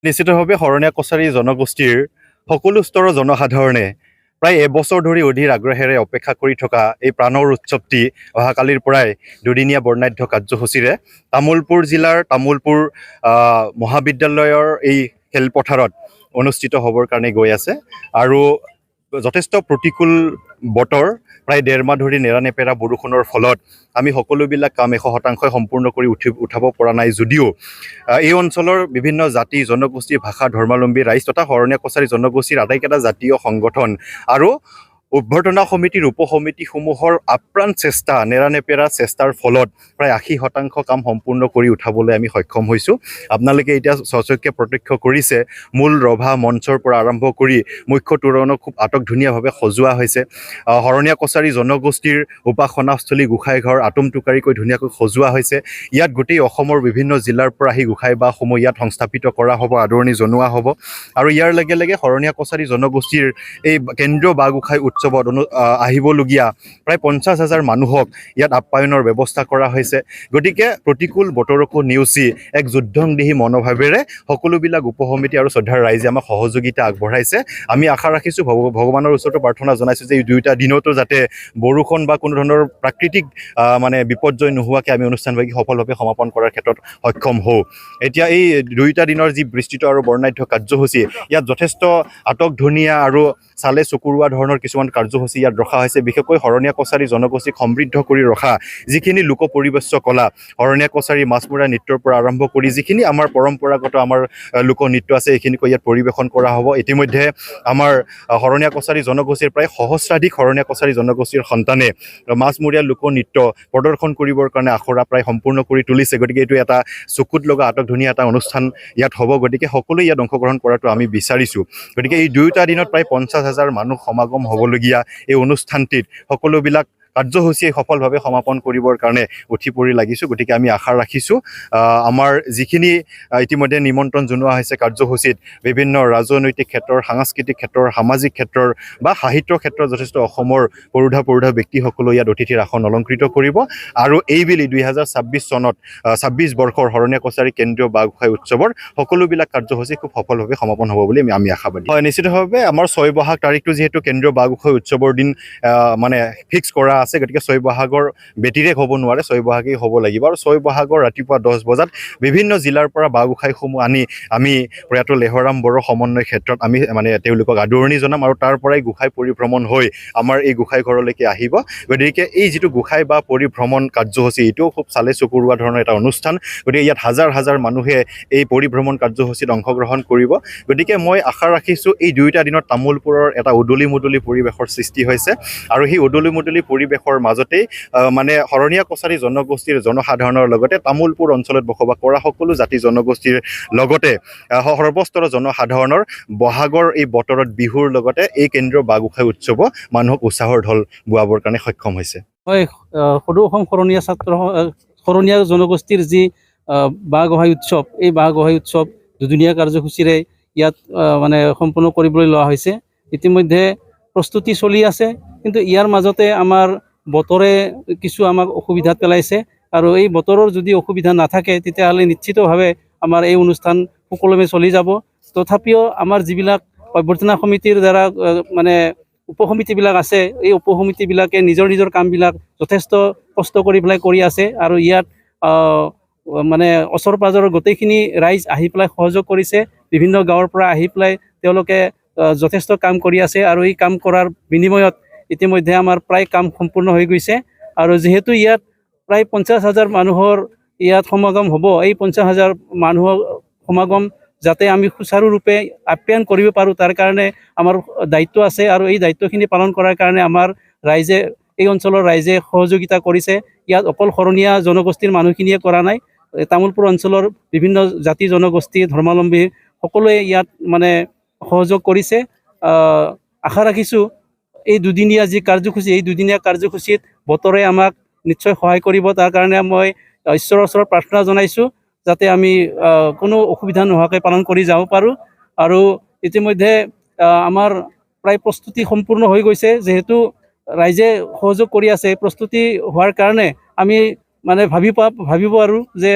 নিশ্চিতভাৱে শৰণীয়া কছাৰী জনগোষ্ঠীৰ সকলো স্তৰৰ জনসাধাৰণে প্ৰায় এবছৰ ধৰি অধীৰ আগ্ৰহেৰে অপেক্ষা কৰি থকা এই প্ৰাণৰ উৎসৱটি অহাকালিৰ পৰাই দুদিনীয়া বৰ্ণাঢ্য কাৰ্যসূচীৰে তামুলপুৰ জিলাৰ তামুলপুৰ মহাবিদ্যালয়ৰ এই খেলপথাৰত অনুষ্ঠিত হ'বৰ কাৰণে গৈ আছে। আৰু যথেষ্ট প্ৰতিকূল বতৰ, প্ৰায় 1.5 মাহ ধৰি নেৰানেপেৰা বৰষুণৰ ফলত আমি সকলোবিলাক কাম 100% সম্পূৰ্ণ কৰি উঠাব পৰা নাই যদিও এই অঞ্চলৰ বিভিন্ন জাতি জনগোষ্ঠী ভাষা ধৰ্মাৱলম্বী ৰাইজ তথা শৰণীয়া কছাৰী জনগোষ্ঠীৰ আটাইকেইটা জাতীয় সংগঠন আৰু অভ্যৰ্থনা সমিতিৰ উপসমিতিসমূহৰ আপ্ৰাণ চেষ্টা, নেৰানেপেৰা চেষ্টাৰ ফলত প্ৰায় 80% কাম সম্পূৰ্ণ কৰি উঠাবলৈ আমি সক্ষম হৈছোঁ। আপোনালোকে এতিয়া স্বচক্ষে প্ৰত্যক্ষ কৰিছে, মূল ৰভা মঞ্চৰ পৰা আৰম্ভ কৰি মুখ্য তোৰণক খুব আটকধুনীয়াভাৱে সজোৱা হৈছে। শৰণীয়া কছাৰী জনগোষ্ঠীৰ উপাসনাস্থলী গোসাঁইঘৰ আটোমটোকাৰিকৈ ধুনীয়াকৈ সজোৱা হৈছে। ইয়াত গোটেই অসমৰ বিভিন্ন জিলাৰ পৰা আহি গোসাঁই বাসমূহ ইয়াত সংস্থাপিত কৰা হ'ব, আদৰণি জনোৱা হ'ব। আৰু ইয়াৰ লগে লগে শৰণীয়া কছাৰী জনগোষ্ঠীৰ এই কেন্দ্ৰীয় বাঁহ গোসাঁই উৎসৱত আহিবলগীয়া প্ৰায় 50,000 মানুহক ইয়াত আপ্যায়নৰ ব্যৱস্থা কৰা হৈছে। গতিকে প্ৰতিকূল বতৰকো নেওচি এক যুদ্ধংদেহী মনোভাৱেৰে সকলোবিলাক উপসমিতি আৰু শ্ৰদ্ধাৰ ৰাইজে আমাক সহযোগিতা আগবঢ়াইছে। আমি আশা ৰাখিছোঁ, ভগৱানৰ ওচৰতো প্ৰাৰ্থনা জনাইছোঁ যে এই দুয়োটা দিনতো যাতে বৰষুণ বা কোনো ধৰণৰ প্ৰাকৃতিক বিপৰ্যয় নোহোৱাকৈ আমি অনুষ্ঠানভাগী সফলভাৱে সমাপন কৰাৰ ক্ষেত্ৰত সক্ষম হওঁ। এতিয়া এই দুয়োটা দিনৰ যি বিস্তৃত আৰু বৰ্ণাঢ্য কাৰ্যসূচী, ইয়াত যথেষ্ট আটকধুনীয়া আৰু চালে চকুৰোৱা ধৰণৰ কিছুমান কাৰ্যসূচী ইয়াত ৰখা হৈছে। বিশেষকৈ শৰণীয়া কছাৰী জনগোষ্ঠীক সমৃদ্ধ কৰি ৰখা যিখিনি লোক পৰিবেশ্য কলা, শৰণীয়া কছাৰী মাছমৰীয়া নৃত্যৰ পৰা আৰম্ভ কৰি যিখিনি আমাৰ পৰম্পৰাগত আমাৰ লোকনৃত্য আছে, এইখিনিকৈ ইয়াত পৰিৱেশন কৰা হ'ব। ইতিমধ্যে আমাৰ শৰণীয়া কছাৰী জনগোষ্ঠীৰ প্ৰায় সহস্ৰাধিক শৰণীয়া কছাৰী জনগোষ্ঠীৰ সন্তানে মাছমৰীয়া লোকনৃত্য প্ৰদৰ্শন কৰিবৰ কাৰণে আখৰা প্ৰায় সম্পূৰ্ণ কৰি তুলিছে। গতিকে এইটো এটা চকুত লগা আটকধুনীয়া এটা অনুষ্ঠান ইয়াত হ'ব। গতিকে সকলোৱে ইয়াত অংশগ্ৰহণ কৰাটো আমি বিচাৰিছোঁ। গতিকে এই দুয়োটা দিনত প্ৰায় 50,000 মানুহ সমাগম হ'বলগীয়া এই অনুষ্ঠানটিত সকলোবিলাক কাৰ্যসূচীয়ে সফলভাৱে সমাপন কৰিবৰ কাৰণে উঠি পৰি লাগিছোঁ। গতিকে আমি আশা ৰাখিছোঁ আমাৰ যিখিনি ইতিমধ্যে নিমন্ত্ৰণ জনোৱা হৈছে কাৰ্যসূচীত, বিভিন্ন ৰাজনৈতিক ক্ষেত্ৰৰ, সাংস্কৃতিক ক্ষেত্ৰৰ, সামাজিক ক্ষেত্ৰৰ বা সাহিত্যৰ ক্ষেত্ৰত যথেষ্ট অসমৰ পৰুধা ব্যক্তিসকলেও ইয়াত অতিথিৰ আসন অলংকৃত কৰিব। আৰু এইবেলি 2026 চনত 26 বৰ্ষৰ শৰণীয়া কছাৰী কেন্দ্ৰীয় বাঁহ গোসাঁই উৎসৱৰ সকলোবিলাক কাৰ্যসূচী খুব সফলভাৱে সমাপন হ'ব বুলি আমি আশাবাদী। হয়, নিশ্চিতভাৱে আমাৰ 6 বহাগ তাৰিখটো যিহেতু কেন্দ্ৰীয় বাঁহ গোসাঁই উৎসৱৰ দিন ফিক্স কৰা আছে, গতিকে 6 বহাগৰ ব্যতিৰেক হ'ব নোৱাৰে, 6 বহাগেই হ'ব লাগিব। আৰু 6 বহাগৰ ৰাতিপুৱা 10 বজাত বিভিন্ন জিলাৰ পৰা বাঁহ গোসাঁইসমূহ আনি আমি প্ৰয়াত লেহৰাম বড়ো সমন্বয় ক্ষেত্ৰত আমি তেওঁলোকক আদৰণি জনাম। আৰু তাৰ পৰাই গোসাঁই পৰিভ্ৰমণ হৈ আমাৰ এই গোসাঁই ঘৰলৈকে আহিব। গতিকে এই যিটো গোসাঁই বা পৰিভ্ৰমণ কাৰ্যসূচী, এইটোও খুব চালে চকুৰোৱা ধৰণৰ এটা অনুষ্ঠান। গতিকে ইয়াত হাজাৰ হাজাৰ মানুহে এই পৰিভ্ৰমণ কাৰ্যসূচীত অংশগ্ৰহণ কৰিব। গতিকে মই আশা ৰাখিছোঁ এই দুয়োটা দিনত তামোলপুৰৰ এটা উদলি মুদলি পৰিৱেশৰ সৃষ্টি হৈছে। আৰু সেই উদলি মুদলি পৰিৱেশৰ মাজতেই শৰণীয়া কছাৰী জনগোষ্ঠীৰ জনসাধাৰণৰ লগতে তামোলপুৰ অঞ্চলত বসবাস কৰা সকলো জাতি জনগোষ্ঠীৰ লগতে সৰ্বস্তৰৰ জনসাধাৰণৰ বহাগৰ এই বতৰত বিহুৰ লগতে এই কেন্দ্ৰীয় বাঁহ গোসাঁই উৎসৱ মানুহক উৎসাহৰ ঢল বোৱাবৰ কাৰণে সক্ষম হৈছে। হয়, সদৌ অসম শৰণীয়া জনগোষ্ঠীৰ যি বাঁহ গোসাঁই উৎসৱ, এই বাঁহ গোসাঁই উৎসৱ দুদিনীয়া কাৰ্যসূচীৰে ইয়াত সম্পন্ন কৰিবলৈ লোৱা হৈছে। ইতিমধ্যে প্ৰস্তুতি চলি আছে, কিন্তু ইয়াৰ মাজতে আমাৰ বতৰে কিছু আমাক অসুবিধাত পেলাইছে। আৰু এই বতৰৰ যদি অসুবিধা নাথাকে তেতিয়াহ'লে নিশ্চিতভাৱে আমাৰ এই অনুষ্ঠান সুকলমে চলি যাব। তথাপিও আমাৰ যিবিলাক অভ্যৰ্থনা সমিতিৰ দ্বাৰা উপসমিতিবিলাক আছে, এই উপসমিতিবিলাকে নিজৰ কামবিলাক যথেষ্ট কষ্ট কৰি পেলাই কৰি আছে। আৰু ইয়াত ওচৰ পাজৰৰ গোটেইখিনি ৰাইজ আহি পেলাই সহযোগ কৰিছে। বিভিন্ন গাঁৱৰ পৰা আহি পেলাই তেওঁলোকে যথেষ্ট কাম কৰি আছে। আৰু এই কাম কৰাৰ বিনিময়ত ইতিমধ্যে আমাৰ প্ৰায় কাম সম্পূৰ্ণ হৈ গৈছে। আৰু যিহেতু ইয়াত প্ৰায় 50,000 মানুহৰ ইয়াত সমাগম হ'ব, এই 50,000 মানুহৰ সমাগম যাতে আমি সুচাৰুৰূপে আপ্যায়ন কৰিব পাৰোঁ, তাৰ কাৰণে আমাৰ দায়িত্ব আছে। আৰু এই দায়িত্বখিনি পালন কৰাৰ কাৰণে আমাৰ এই অঞ্চলৰ ৰাইজে সহযোগিতা কৰিছে। ইয়াত অকল শৰণীয়া জনগোষ্ঠীৰ মানুহখিনিয়ে কৰা নাই, তামোলপুৰ অঞ্চলৰ বিভিন্ন জাতি জনগোষ্ঠী ধৰ্মাৱলম্বী সকলোৱে ইয়াত সহযোগ কৰিছে। আশা ৰাখিছোঁ এই দুদিনীয়া যি কাৰ্যসূচী, এই দুদিনীয়া কাৰ্যসূচীত বতৰে আমাক নিশ্চয় সহায় কৰিব। তাৰ কাৰণে মই ঈশ্বৰৰ ওচৰত প্ৰাৰ্থনা জনাইছোঁ যাতে আমি কোনো অসুবিধা নোহোৱাকৈ পালন কৰি যাব পাৰোঁ। আৰু ইতিমধ্যে আমাৰ প্ৰায় প্ৰস্তুতি সম্পূৰ্ণ হৈ গৈছে। যিহেতু ৰাইজে সহযোগ কৰি আছে, প্ৰস্তুতি হোৱাৰ কাৰণে আমি ভাবিব পাৰোঁ যে